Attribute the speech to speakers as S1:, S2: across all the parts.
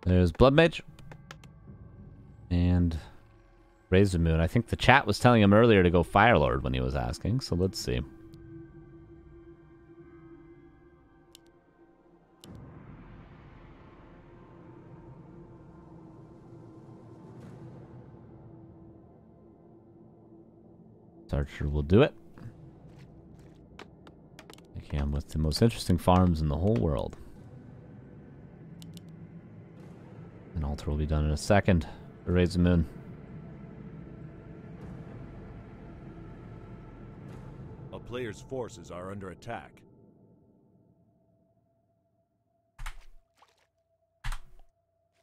S1: There's Blood Mage. And RazerMoon. I think the chat was telling him earlier to go Firelord when he was asking, so let's see. Archer will do it. AKM with the most interesting farms in the whole world. And Altar will be done in a second for RazerMoon.
S2: A player's forces are under attack.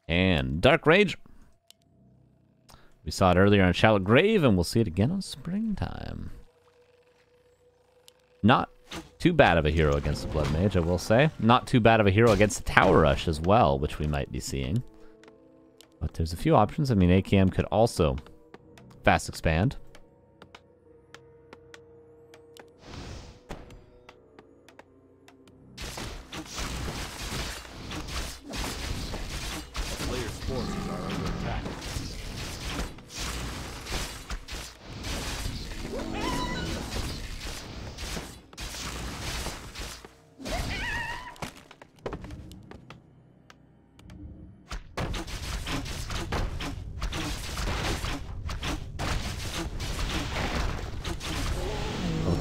S1: And Dark Rage. We saw it earlier on Shallow Grave, and we'll see it again on Springtime. Not too bad of a hero against the Blood Mage, I will say. Not too bad of a hero against the Tower Rush as well, which we might be seeing. But there's a few options. I mean, AKM could also fast expand.
S2: A player's forces are under attack.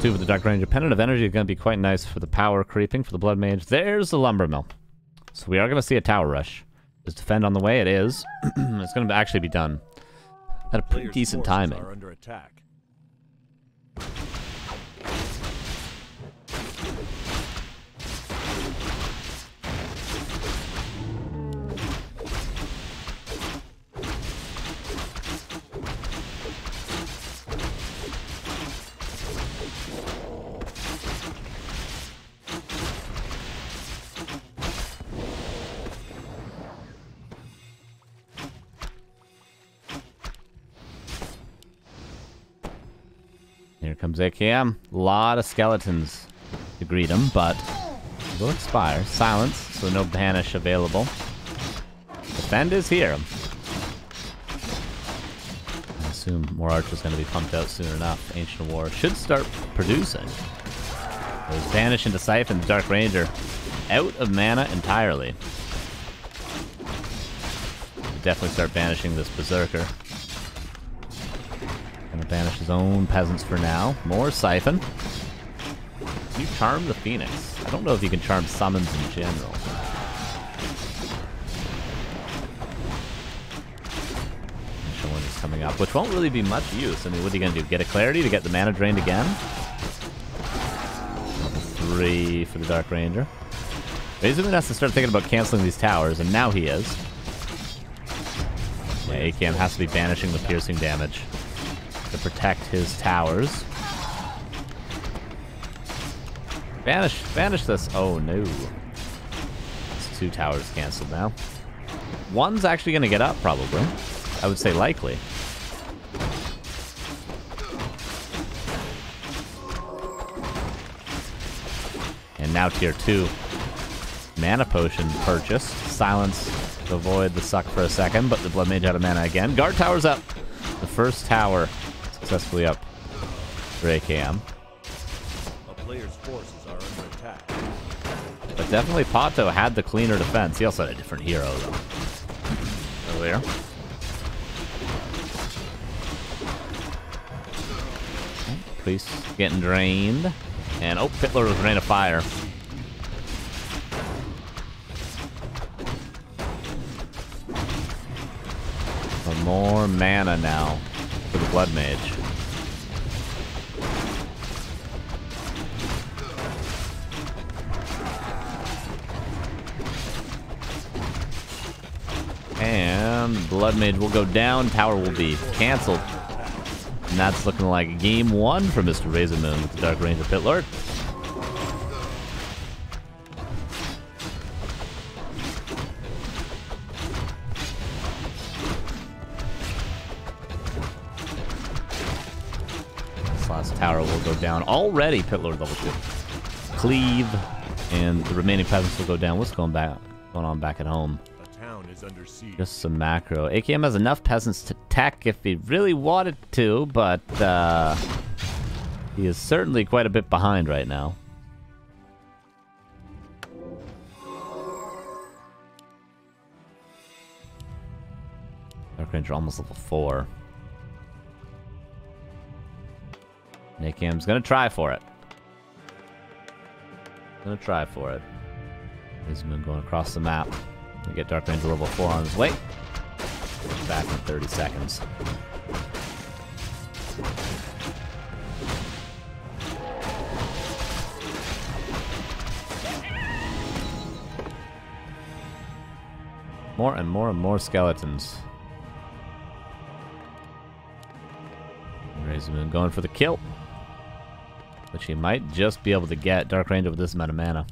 S1: Two with the Dark Ranger. Pendant of Energy is going to be quite nice for the power creeping for the Blood Mage. There's the Lumber Mill. So we are going to see a Tower Rush. Is Defend on the way? It is. It's going to actually be done at a pretty decent timing.
S2: Are under attack.
S1: Here comes AKM. A lot of skeletons to greet him, but it will expire. Silence, so no banish available. Defend is here. I assume more archers going to be pumped out soon enough. Ancient War should start producing. There's Banish into Siphon, the Dark Ranger. Out of mana entirely. Definitely start banishing this Berserker. Gonna banish his own peasants for now. More Siphon. Can you charm the Phoenix? I don't know if you can charm summons in general. Initial one is coming up, which won't really be much use. I mean, what are you gonna do? Get a Clarity to get the mana drained again? Level 3 for the Dark Ranger. RazerMoon has to start thinking about canceling these towers, and now he is. Yeah, AKM has to be banishing the piercing damage to protect his towers. Banish this. Oh no. It's 2 towers canceled now. One's actually going to get up, probably. I would say likely. And now tier 2. Mana Potion purchased. Silence to avoid the suck for a second, but the Blood Mage out of mana again. Guard tower's up. The first tower successfully up for AKM.
S2: A player's forces are under attack.
S1: But definitely Pato had the cleaner defense. He also had a different hero, though. Earlier. Priest getting drained. And, oh, Pitler with Rain of Fire. For more mana now for the Blood Mage. And Blood Mage will go down. Tower will be canceled. And that's looking like game 1 for Mr. RazerMoon with the Dark Ranger Pit Lord. This last tower will go down. Already Pit Lord level 2. Cleave, and the remaining peasants will go down. What's going on back at home?
S2: town is under siege.
S1: Just some macro. AKM has enough peasants to tech if he really wanted to, but he is certainly quite a bit behind right now. Dark Ranger almost level 4. And AKM's gonna try for it. RazerMoon going across the map. We get Dark Ranger level 4 on his way. Back in 30 seconds. More and more and more skeletons. RazerMoon going for the kill, which he might just be able to get. Dark Ranger with this amount of mana.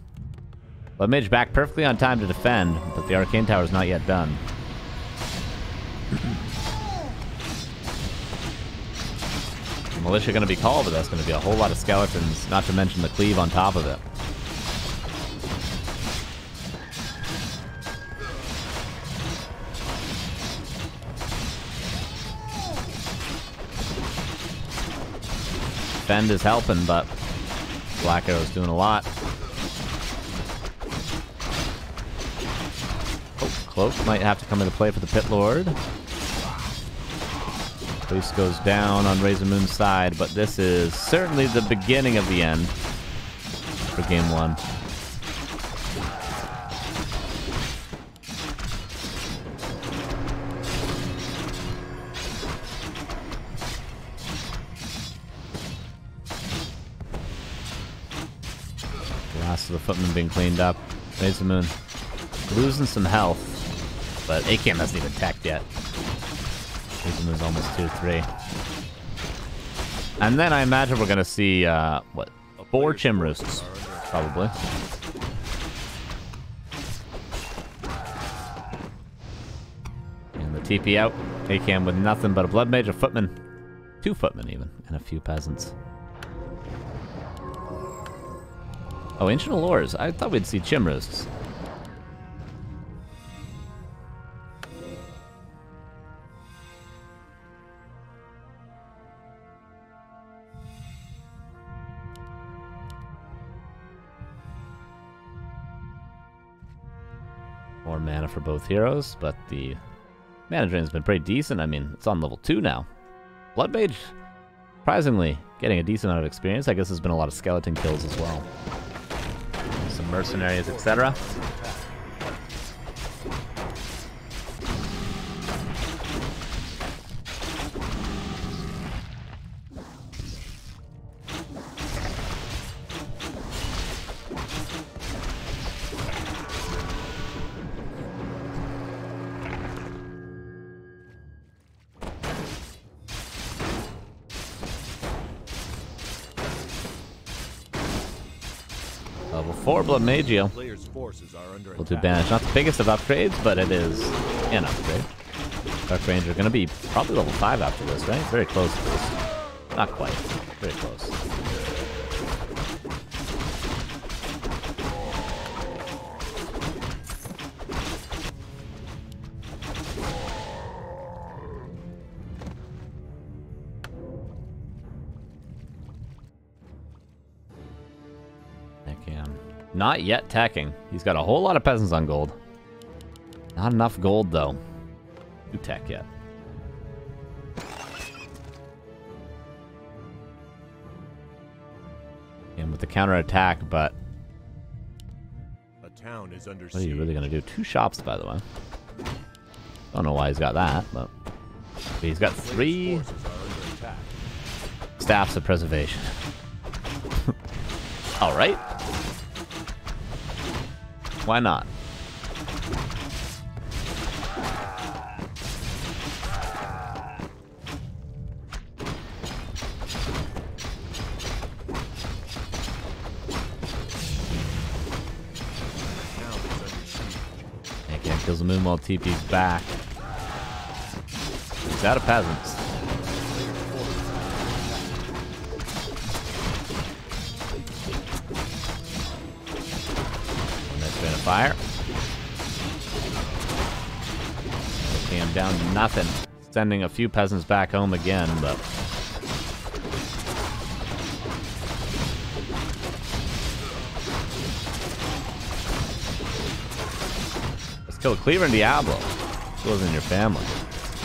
S1: Blood Mage back perfectly on time to defend, but the Arcane Tower is not yet done. Militia going to be called, but that's going to be a whole lot of skeletons, not to mention the cleave on top of it. Defend is helping, but Black Arrow's doing a lot. Oh, Cloak might have to come into play for the Pit Lord. Priest goes down on RazerMoon's side, but this is certainly the beginning of the end for game 1. Last of the footmen being cleaned up. RazerMoon losing some health, but AKM hasn't even teched yet. RazerMoon's almost 2-3. And then I imagine we're going to see, what, 4 Chim Roosts, probably. And the TP out. AKM with nothing but a Blood Mage, a Footman, 2 Footmen even, and a few Peasants. Oh, Ancient Allures. I thought we'd see Chim Roosts. More mana for both heroes, but the mana drain has been pretty decent. I mean, it's on level 2 now. Blood Mage, surprisingly, getting a decent amount of experience. I guess there's been a lot of skeleton kills as well. Some mercenaries, etc. Level 4 Blood Magio. Will do banish. Not the biggest of upgrades, but it is an upgrade. Dark Ranger going to be probably level 5 after this, right? Very close to this. Not quite. Very close. AKM. Not yet teching. He's got a whole lot of peasants on gold. Not enough gold, though, to tech yet. And with the counterattack, but
S2: a town is under
S1: what are you really going to do? 2 shops, by the way. Don't know why he's got that, but he's got 3 staffs of preservation. All right. Why not? AKM kills the moon while TP's back. He's out of peasants. Fire. down to nothing. Sending a few peasants back home again, but... Let's kill Cleaver and Diablo. Goes in your family.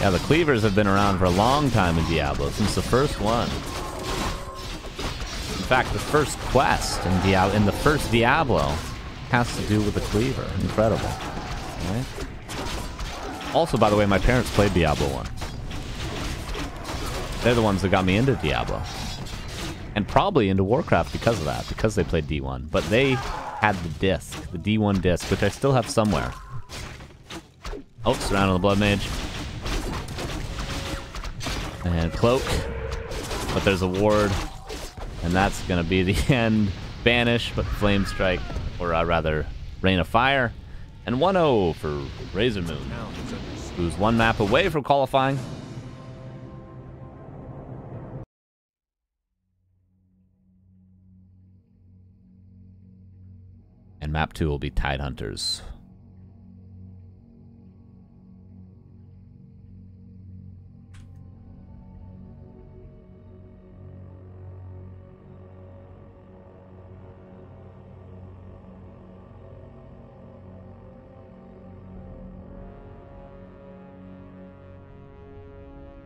S1: Yeah, the Cleavers have been around for a long time in Diablo, since the first one. In fact, the first quest in the first Diablo has to do with the Cleaver. Incredible. Right? Also, by the way, my parents played Diablo 1. They're the ones that got me into Diablo. And probably into Warcraft because of that, because they played D1. But they had the disc, the D1 disc, which I still have somewhere. Oh, surrounding the Blood Mage. And Cloak. But there's a ward. And that's going to be the end. Banish, but Flame Strike, or rather, Rain of Fire. And 1-0 for RazerMoon, who's one map away from qualifying. And map 2 will be Tidehunters.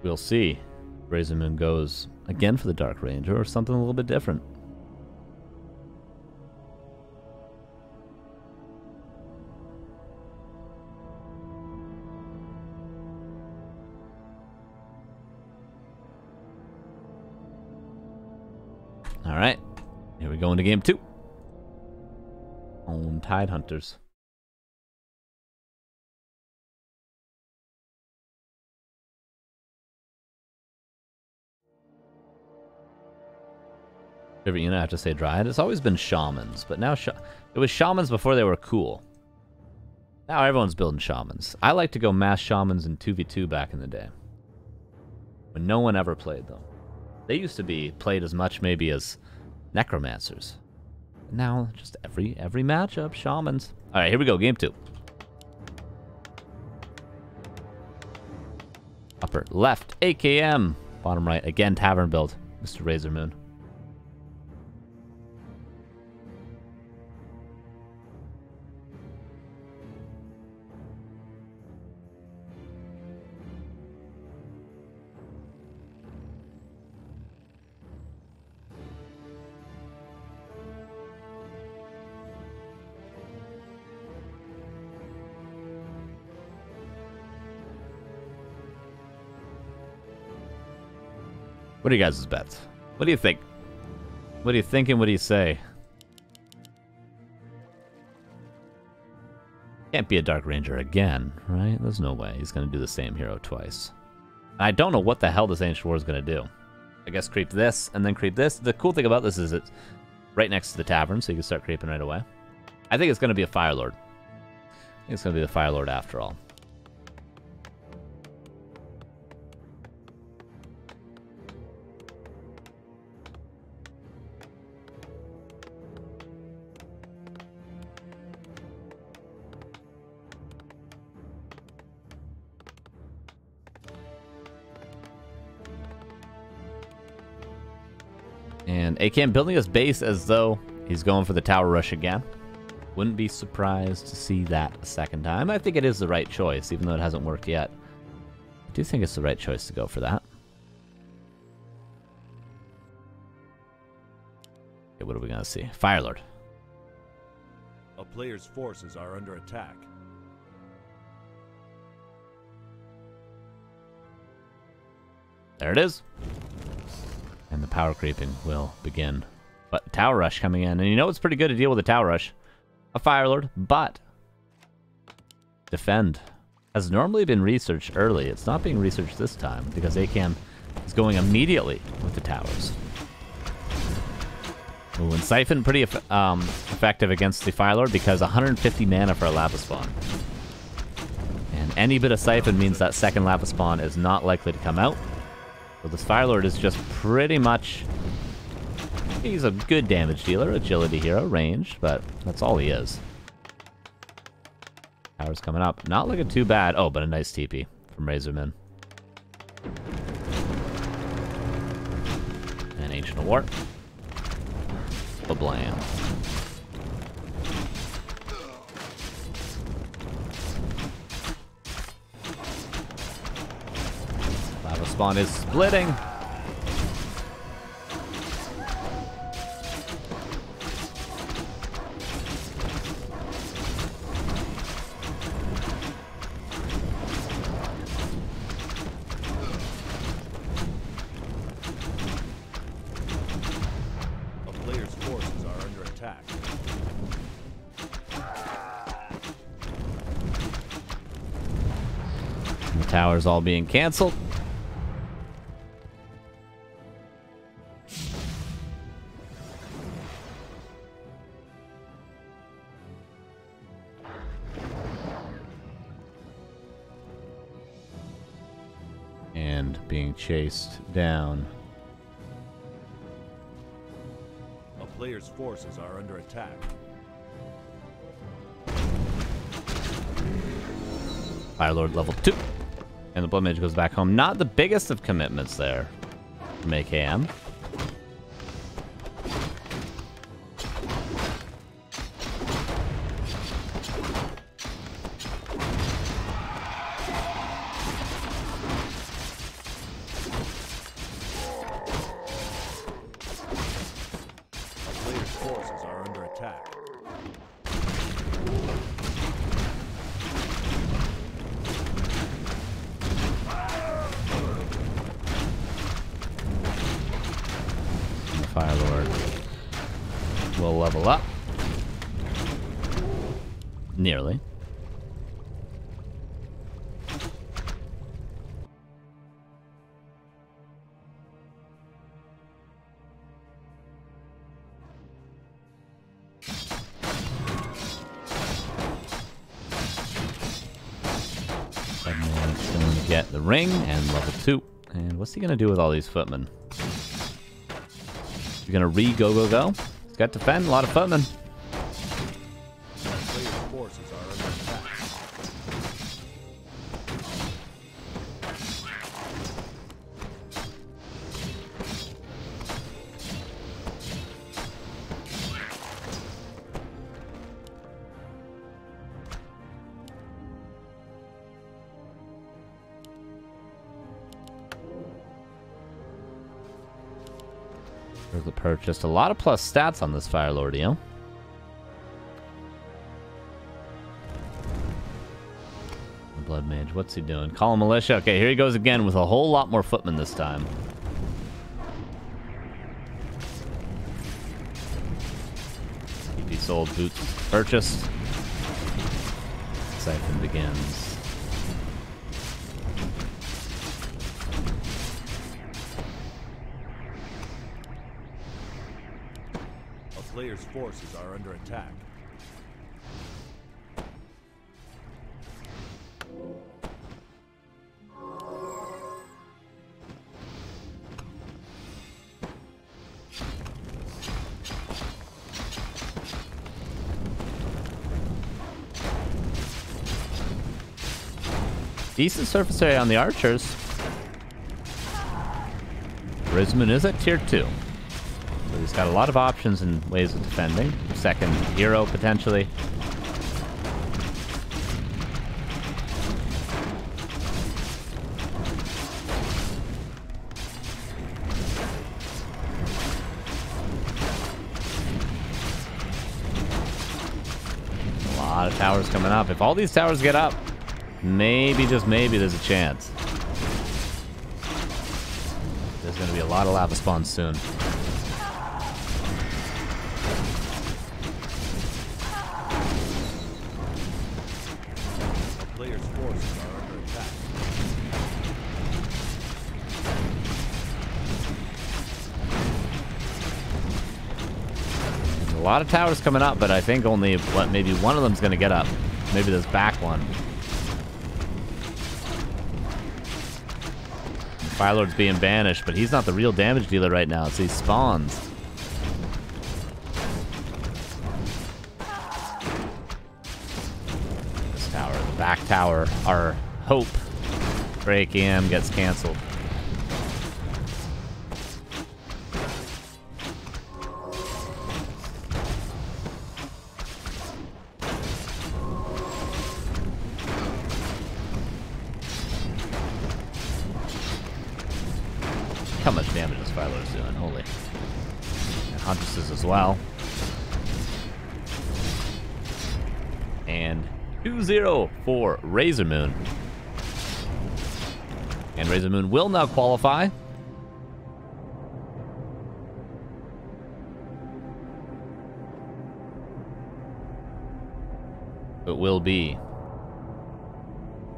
S1: We'll see. RazerMoon goes again for the Dark Ranger or something a little bit different. All right, here we go into game 2 on Tidehunters. Favorite unit, I have to say Dryad. It's always been Shamans, but now it was Shamans before they were cool. Now everyone's building Shamans. I like to go mass Shamans in 2v2 back in the day, when no one ever played them. They used to be played as much maybe as Necromancers. Now just every matchup, Shamans. All right, here we go, game 2. Upper left, AKM. Bottom right, again Tavern build, Mr. RazerMoon. What are you guys' bets? What do you think? What do you think and what do you say? Can't be a Dark Ranger again, right? There's no way he's going to do the same hero twice. I don't know what the hell this Ancient War is going to do. I guess creep this and then creep this. The cool thing about this is it's right next to the tavern, so you can start creeping right away. I think it's going to be a Fire Lord. I think it's going to be the Fire Lord after all. And AKM building his base as though he's going for the tower rush again. Wouldn't be surprised to see that a second time. I think it is the right choice, even though it hasn't worked yet. I do think it's the right choice to go for that. Okay, what are we going to see? Fire Lord.
S2: A player's forces are under attack.
S1: There it is. And the power creeping will begin. But tower rush coming in. And you know it's pretty good to deal with a tower rush. A Fire Lord, but defend has normally been researched early. It's not being researched this time because AKM is going immediately with the towers. Ooh, and Siphon pretty effective against the Fire Lord because 150 mana for a Lava Spawn. And any bit of Siphon means that second Lava Spawn is not likely to come out. So this Fire Lord is just pretty much... He's a good damage dealer, agility hero, ranged, but that's all he is. Tower's coming up. Not looking too bad. Oh, but a nice TP from RazerMoon. And Ancient of War. Blam. Lava spawn is splitting. Towers all being canceled. And being chased down.
S2: A player's forces are under attack.
S1: Firelord level 2. And the Blood Mage goes back home. Not the biggest of commitments there from AKM.
S2: Player's forces are under attack.
S1: Firelord will level up. Nearly. Redman's going to get the ring and level 2. And what's he going to do with all these footmen? He's going to re-go-go-go. He's got defend, a lot of footmen.
S2: Player's forces are under attack.
S1: There's the purchase. A lot of plus stats on this Firelordio. The Blood Mage, what's he doing? Call him militia. Okay, here he goes again with a whole lot more footmen this time. EP sold, boots purchased. Siphon begins.
S2: Player's forces are under attack.
S1: Decent surface area on the archers. RazerMoon is at tier 2. So he's got a lot of options and ways of defending. Second hero, potentially. A lot of towers coming up. If all these towers get up, maybe, just maybe, there's a chance. There's going to be a lot of lava spawns soon.
S2: Player's forces are under attack.
S1: A lot of towers coming up, but I think only, what, maybe one of them's going to get up. Maybe this back one. Firelord's being banished, but he's not the real damage dealer right now. It's these spawns. This tower, the back tower, our hope for AKM gets canceled. How much damage is Philo doing? Holy. And Huntresses as well. And 2-0 for RazerMoon. And RazerMoon will now qualify. It will be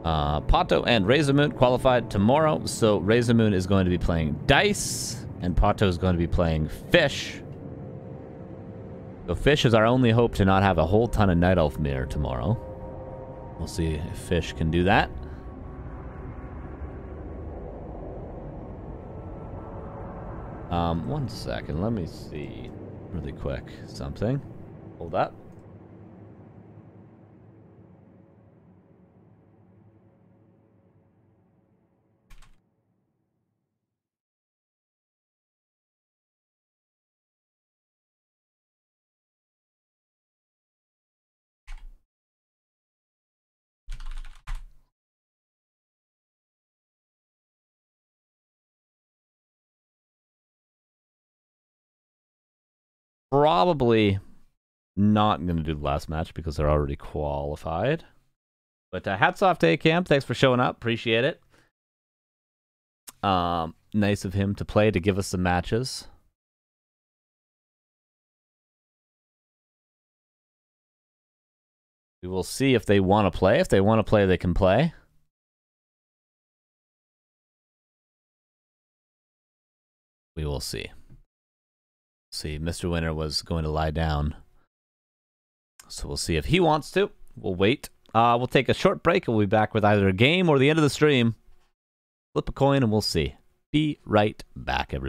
S1: Pato and RazerMoon qualified tomorrow, so RazerMoon is going to be playing Dice, and Pato is going to be playing Fish. So Fish is our only hope to not have a whole ton of Night Elf mirror tomorrow. We'll see if Fish can do that. One second, let me see really quick something. Hold up. Probably not going to do the last match because they're already qualified. But hats off to AKM. Thanks for showing up. Appreciate it. Nice of him to play, to give us some matches. We will see if they want to play. If they want to play, they can play. We will see. See, Mr. Winner was going to lie down. So we'll see if he wants to. We'll wait. We'll take a short break and we'll be back with either a game or the end of the stream. Flip a coin and we'll see. Be right back, everybody.